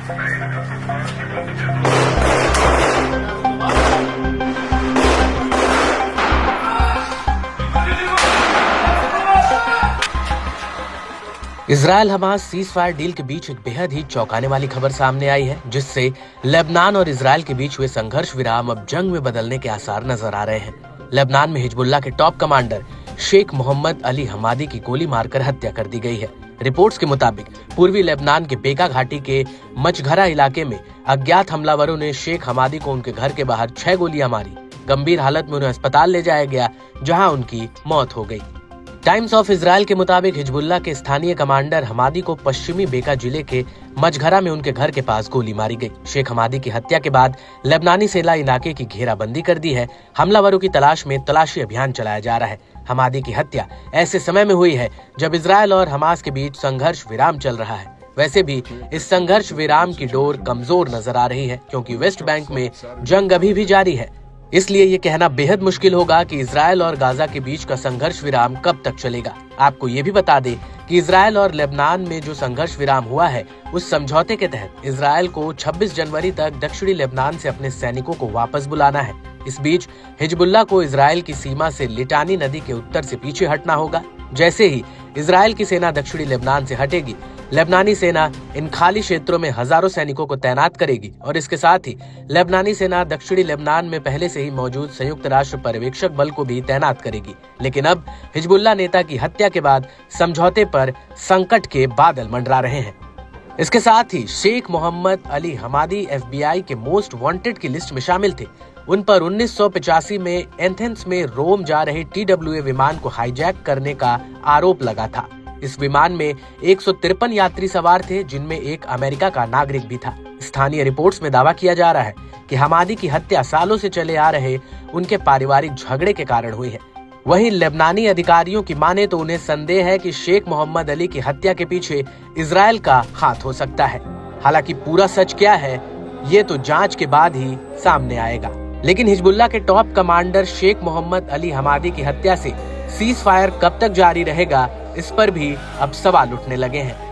Israel Hamas cease fire deal के बीच एक बेहद ही चौंकाने वाली खबर सामने आई है, जिससे लेबनान और इजरायल के बीच हुए संघर्ष विराम अब जंग में बदलने के आसार नजर आ रहे हैं। लेबनान में हिजबुल्लाह के टॉप कमांडर शेख मोहम्मद अली हमादी की गोली मारकर हत्या कर दी गई है। रिपोर्ट्स के मुताबिक पूर्वी लेबनान के बेका घाटी के मचघरा इलाके में अज्ञात हमलावरों ने शेख हमादी को उनके घर के बाहर 6 गोलियां मारी। गंभीर हालत में उन्हें अस्पताल ले जाया गया, जहां उनकी मौत हो गई। टाइम्स ऑफ इजरायल के मुताबिक हिजबुल्लाह के स्थानीय कमांडर हमादी को पश्चिमी बेका जिले के मचघरा में उनके घर के पास गोली मारी गई। शेख हमादी की हत्या के बाद लेबनानी सेना इलाके की घेराबंदी कर दी है। हमलावरों की तलाश में तलाशी अभियान चलाया जा रहा है। हमादी की हत्या ऐसे समय में हुई है जब इजरायल और हमास के बीच संघर्ष विराम चल रहा है। वैसे भी इस संघर्ष विराम की डोर कमजोर नजर आ रही है, क्योंकि वेस्ट बैंक में जंग अभी भी जारी है। इसलिए ये कहना बेहद मुश्किल होगा कि इजरायल और गाजा के बीच का संघर्ष विराम कब तक चलेगा। आपको ये भी बता दें कि इजरायल और लेबनान में जो संघर्ष विराम हुआ है, उस समझौते के तहत इजरायल को 26 जनवरी तक दक्षिणी लेबनान से अपने सैनिकों को वापस बुलाना है। इस बीच हिजबुल्लाह को इजरायल की सीमा से लिटानी नदी के उत्तर से पीछे हटना होगा। जैसे ही इजरायल की सेना दक्षिणी लेबनान से हटेगी, लेबनानी सेना इन खाली क्षेत्रों में हजारों सैनिकों को तैनात करेगी और इसके साथ ही लेबनानी सेना दक्षिणी लेबनान में पहले से ही मौजूद संयुक्त राष्ट्र पर्यवेक्षक बल को भी तैनात करेगी। लेकिन अब हिजबुल्लाह नेता की हत्या के बाद समझौते पर संकट के बादल मंडरा रहे हैं। इसके साथ ही शेख मोहम्मद अली हमादी FBI के मोस्ट वांटेड की लिस्ट में शामिल थे। उन पर 1985 में एथेंस में रोम जा रहे TWA विमान को हाईजैक करने का आरोप लगा था। इस विमान में 153 यात्री सवार थे, जिनमें एक अमेरिका का नागरिक भी था। स्थानीय रिपोर्ट्स में दावा किया जा रहा है कि हमादी की हत्या सालों से चले आ रहे उनके पारिवारिक झगड़े के कारण हुई है। वहीं लेबनानी अधिकारियों की माने तो उन्हें संदेह है कि शेख मोहम्मद अली की हत्या के पीछे इजरायल का हाथ हो सकता है। हालांकि पूरा सच क्या है, ये तो जांच के बाद ही सामने आएगा। लेकिन हिजबुल्लाह के टॉप कमांडर शेख मोहम्मद अली हमादी की हत्या से सीज फायर कब तक जारी रहेगा, इस पर भी अब सवाल उठने लगे हैं।